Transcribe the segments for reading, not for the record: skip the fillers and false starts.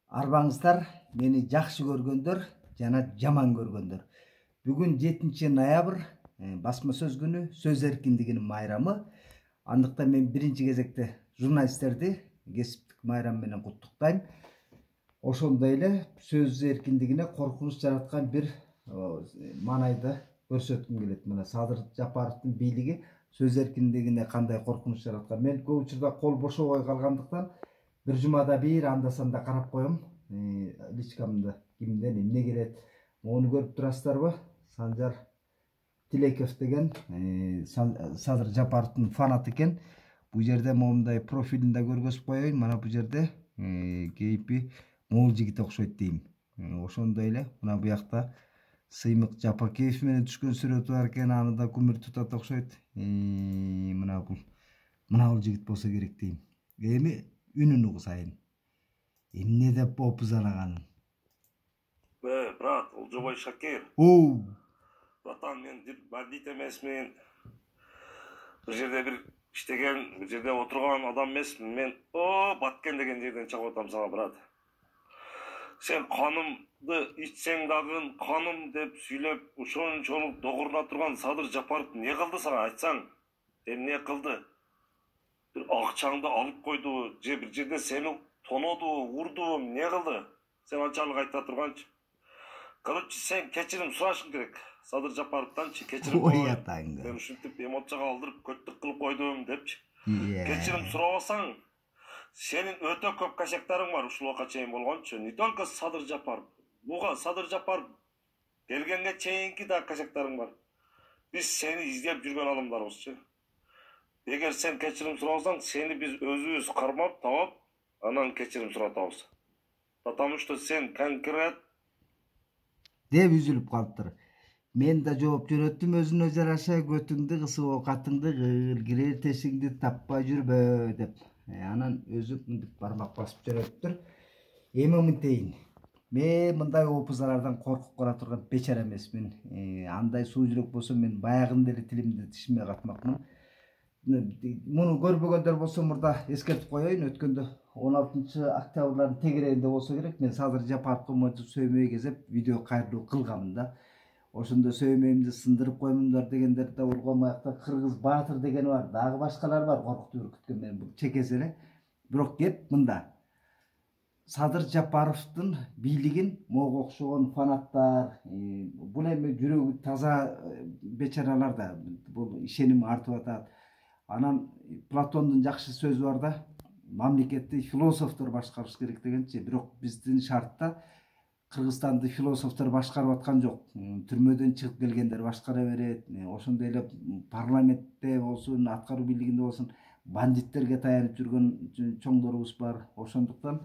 Арбаңыздар, мени жакшы көргөндөр жана жаман көргөндөр. Бүгүн 7 ноябрь басма сөз күнү, сөз эркиндигинин майрамы. Андыктан мен биринчи кезекте журналисттерди кесиптик майрам менен куттуктайм. Ошондой эле сөз эркиндигине коркунуч жараткан бир маанайды көрсөткүм келет. Мына Садыр Жапаровдун бийлиги сөз эркиндигине кандай коркунуч жараткан. Мен көп учурда кол бошобой калгандыктан bir jumada bir anda-sanda карап коем. Личкамда кимден эмне келет. Мону көрүп турасыздарбы? Санжар Тилеков деген Садыр Жапаровдун фанаты экен. Бул жерде момундай профилинде көргөзүп коеюн. Мана бул жерде кейпи могул жигит окшойт дейм. Ошондой эле мына буякта Сыймык Жапакеев менен түшкөн сүрөтү бар экен. Аны да күмүр тутат окшойт. Мына бул жигит болсо керек дейм. Эми үнүн угузайын. Эмне деп опузанаганын? Брат, Олжобай Шакир. Братан, мен бандит эмесмин. Бир жерде бир иштеген, бир жерде отурган адам эмесмин. Мен Баткен деген жерден чыгып атам сага, брат. Сен канымды ичсең дагы каным деп сүйлөп, ошончолук догуруна турган Садыр Жапаров эмне кылды сага айтсаң? Эмне кылды? Bir акчаңды алып койду, же бир жерде сени тоноду, урду, эмне кылды? Сен анчалык айта турганчы. Короче, сен кечирим сурашың керек. Садыр Жапаровдончы кечирим атаңды. Мен ушинтип эмоцияга алдырып көттүк кылып койдум депчи. Кечирим сурабасаң, сенин өтө көп косяктарың бар ушул убакка чейин болгончу. Не только Садыр Жапаров. Буга Садыр Жапаров келгенге чейинки да косяктарың бар. Биз сени издеп жүргөн адамдарбызчы. Эгер сен кечирим сурасаң, сени биз өзүбүз кармап, таап, анан кечирим суратабыз. Потому что сен конкрет деп үзүлүп калыптыр. Мен да жооп жөнөттүм өзүнө жараша, көтүңдү кысып оокатыңды кыл, кирер тешигиңди таппай жүрбө деп. Анан өзү мынтип бармак басып жөнөттүр. Эми мынтейин. Мен мындай опузалардан коркуп кала турган бечара эмесмин. Андай суу жүрөк болсо мен баягында эле тилимди тишиме катмакмын. Муну көрбөгөндөр болсо мурда эскертип коеюн. Өткөндө 16 октябрлардын тегерегинде болсо керек. Мен Садыр Жапаровго монтип сөймөй кезеп видео кайрылуу кылганмын да. Ошондо сөймөйүмдү сындырып коймуңдар дегендер да болгон. Маякта Кыргыз Баатыр дегени бар. Дагы башкалар бар коркутуп үркүткөн. Мен бул чекес эле. Бирок кеп мында. Садыр Жапаровдун бийлигин мого окшогон фанаттар, бул эми жүрөгү таза бечаралар да бул ишеним артып атат. Анан Платондун жакшы сөзү бар да, мамлекетти философтор башкарыш керек дегенчи. Бирок биздин шартта Кыргызстанды философтор башкарып аткан жок. Түрмөдөн чыгып келгендер башкара берет. Ошондой эле парламентте болсун, аткаруу бийлигинде болсун, бандиттерге таянып жүргөн чоңдорубуз бар. Ошондуктан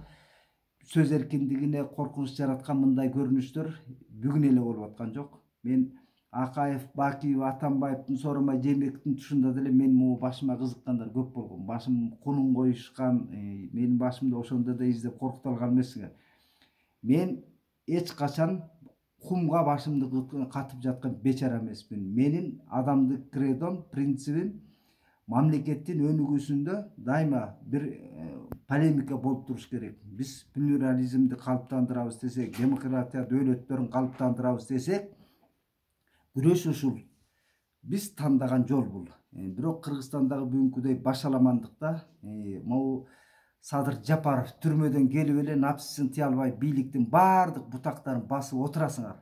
сөз эркиндигине коркунуч жараткан мындай көрүнүштөр бүгүн эле болуп аткан жок. Мен Акаев, Бакиев, Атамбаевдин Сооронбай Жээнбековдун тушунда деле мен могу башыма кызыккандар көп болгон. Башым кунун коюшкан, менин башымда ошондо да издеп коркуталган эмесмин. Мен эч качан кумга башымды катып жаткан бечара эмесмин. Менин адамдык кредом, принцибим мамлекеттин өнүгүүсүндө дайыма бир полемика болуп туруш керек. Биз плюрализмди калыптандырабыз десек, демократия дөөлөттөрүн калыптандырабыз десек, күрөш ушул. Биз тандаган жол бул. Бирок Кыргызстандагы бүгүнкүдөй башаламандыкта могу Садыр Жапаров түрмөдөн келип эле напсысын тыя албай бийликтин баардык бутактарын басып отурасыңар.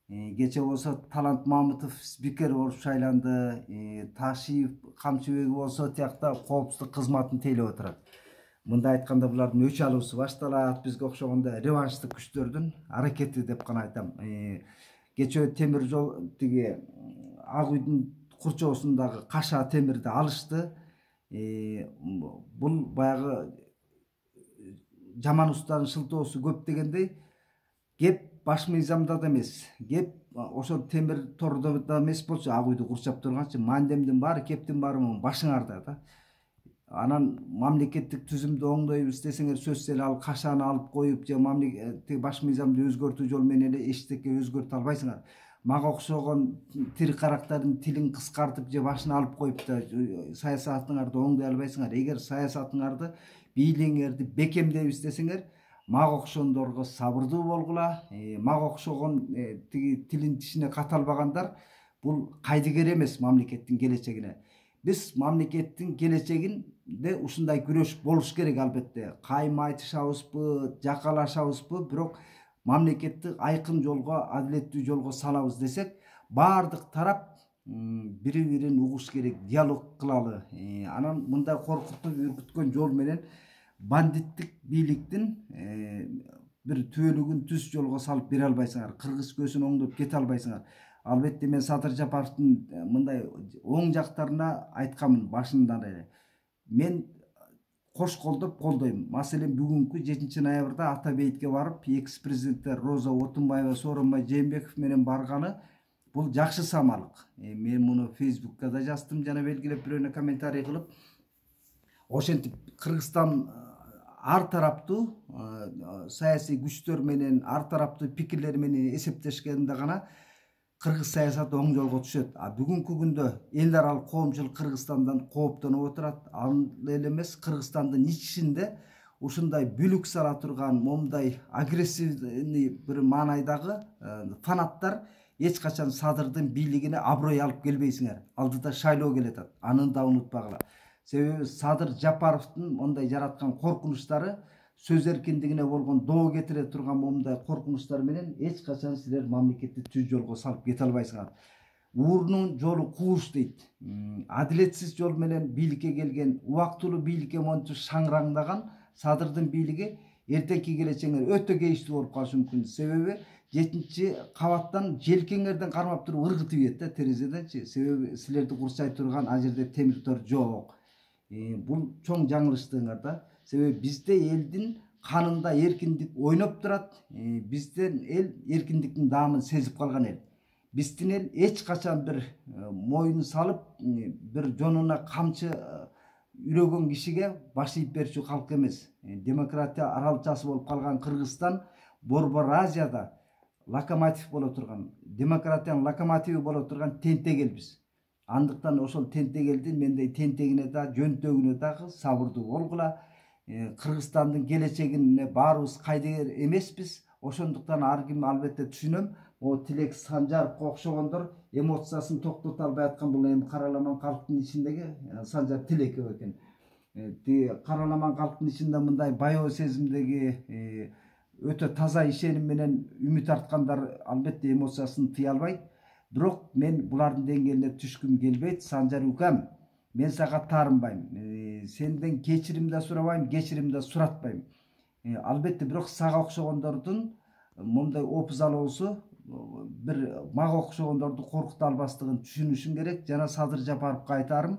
Кече болсо Талант Мамытов спикер болуп шайланды, Ташиев, Камчыбек болсо тиякта коопсуздук кызматын тейлеп отурат. Мында айтканда булардын өч алуусу башталат, бизге окшогондо реваншдык күчтөрдүн аракети деп гана айтам. Кече темир жол тиги Ак үйдүн курчоосундагы каша темирди алышты. Бул баягы жаман устанын шылтоосу көп дегендей, кеп баш мыйзамда да эмес, кеп ошол темир тордо да эмес болчу, Ак үйдү курчап турганчы мандемдин баары, кептин баары башыңарда да. Анан мамлекеттик түзүмдү оңдойбуз десеңер, сөзсүз эле ал кашаны алып коюп, же мамлекеттик баш мыйзамды өзгөртүү жол менен эле эчтеке өзгөртө албайсыңар. Мага окшогон тир карактардын тилин кыскартып же башын алып коюп да саясатыңарды оңдой албайсыңар. Эгер саясатыңарды, бийлигиңерди бекемдейбиз десеңер, мага окшогондорго сабырдуу болгула. Мага окшогон тиги тилин тишине ката албагандар бул кайдыгер эмес мамлекеттин келечегине. Биз мамлекеттин келечегинде ушундай күрөш болуш керек албетте. Кайым айтышабызбы, жакалашабызбы, бирок мамлекетти айкын жолго, адилеттүү жолго салабыз десек, баардык тарап бири-бирин угуш керек, диалог кылалы. Анан мындай коркутуп үркүткөн жол менен бандиттик бийликтин бир түбөлүгүн түз жолго салып бере албайсыңар. Кыргыз көзүн оңдоп кете албайсыңар. Албетте мен Садыр Жапаровдун мындай оң жактарына айтканмын башынан эле. Мен кош колдоп колдойм. Маселен бүгүнкү 7 ноябрда Атабейитке барып, экс-президенттер Роза Отунбаева, Сооронбай Жээнбеков менен барганы бул жакшы самалык. Мен муну Facebook'ка да жаздым, жана белгилеп бирөөнө комментарий кылып, ошентип Кыргызстан ар тараптуу саясий күчтөр менен, ар тараптуу пикирлер менен эсептешкенде гана кыргыз саясаты оң жолго түшөт. Бүгүнкү күндө эл аралык коомчулук Кыргызстандан кооптонуп отурат. Ал эле эмес, Кыргызстандын ичинде ушундай бүлүк сала турган, момундай агрессивный бир маанайдагы фанаттар эч качан Садырдын бийлигине аброй алып келбейсиңер. Алдыда шайлоо келатат. Аны да унутпагыла. Себеби Садыр Жапаровдун мондай жараткан коркунучтары, сөз эркиндигине болгон доо кетире турган момундай коркунучтар менен эч качан силер мамлекетти түз жолго салып кете албайсыңар. Уурунун жолу кууш дейт. Адилетсиз жол менен бийликке келген, убактылуу бийликке мончу шаңраңдаган Садырдын бийлиги эртеңки келечегиңер өтө кейиштүү болуп калышы мүмкүн. Себеби 7-кабаттан желкеңерден кармап туруп ыргытып ийет да терезеденчи. Себеби силерди курчай турган ал жерде темир тор жок. Бул чоң жаңылыштыгыңар да. Себеби бизде элдин канында эркиндик ойноп турат. Бизден эл эркиндиктин даамын сезип калган эл. Биздин эл эч качан бир моюн салып, бир жонуна камчы үрөгөн кишиге баш ийип берчү калк эмес. Демократия аралчасы болуп калган Кыргызстан Борбор Азияда локомотив боло турган, демократиянын локомотиви боло турган тентек элбиз. Андыктан ошол тентек элдин мендей тентегине да, жөнтөгүнө дагы сабырдуу болгула. Кыргызстандын келечегине баарыбыз кайдыгер эмеспиз. Ошондуктан ар ким албетте түшүнөм. Тилек Санжаровго окшогондор эмоциясын токтото албай аткан бул эми караламан калктын ичиндеги Санжар Тилеков экен. Караламан калктын ичинде мындай баяу сезимдеги өтө таза ишеним менен үмүт арткандар албетте эмоциясын тыя албайт. Бирок мен булардын деңгээлине түшкүм келбейт. Санжар укам, мен сага таарынбайм. Сенден кечирим да сурабайм, кечирим да суратпайм. Албетте бирок сага окшогондордун мондай опуз алуусу бир мага окшогондорду коркута албастыгын түшүнүшүң керек. Жана Садыр Жапаровго айтарым,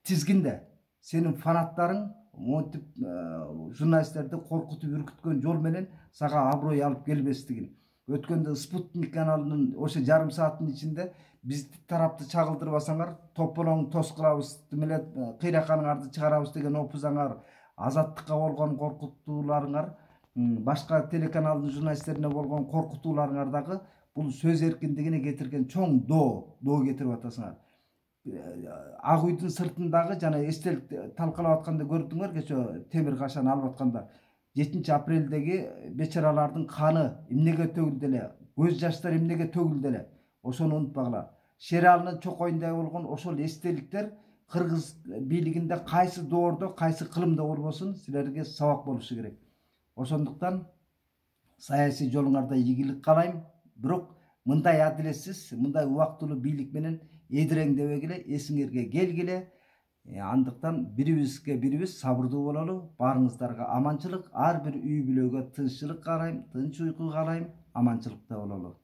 тизгинде сенин фанаттарың монтип журналисттерди коркутуп үркүткөн жол менен сага аброй алып келбестигин. Өткөндө Спутник каналынын ошо жарым сааттын ичинде бизди тарапты чагылдырбасаңар, тополоң тос кылабыз, демеле кыйраканыңарды чыгарабыз деген опузаңар, Азаттыкка болгон коркутууларыңар, башка телеканалдын журналисттерине болгон коркутууларыңар дагы бул сөз эркиндигине кетирген чоң доо кетирип атасыңар. Ак үйдүн сыртындагы жана эстелик талкалап атканда көрдүңөр, кечээ темир кашаны алып атканда 7-апрелдеги бечаралардын каны эмнеге төгүлдү эле, көз жаштары эмнеге төгүлдү эле, ошону унутпагыла. Шералынын чокоюндай болгон ошол эстеликтер Кыргыз бийлигинде кайсы доордо, кайсы кылымда болбосун силерге сабак болушу керек. Ошондуктан саясий жолуңарда ийгилик каалайм. Бирок мындай адилетсиз, мындай убактылуу бийлик менен эдиреңдебегиле, эсиңерге келгиле. Андыктан бирибизге бирибиз сабырдуу бололу. Баарыңыздарга аманчылык, ар бир үй бүлөгө тынччылык каалайм, тынч уйку каалайм, аманчылыкта бололу.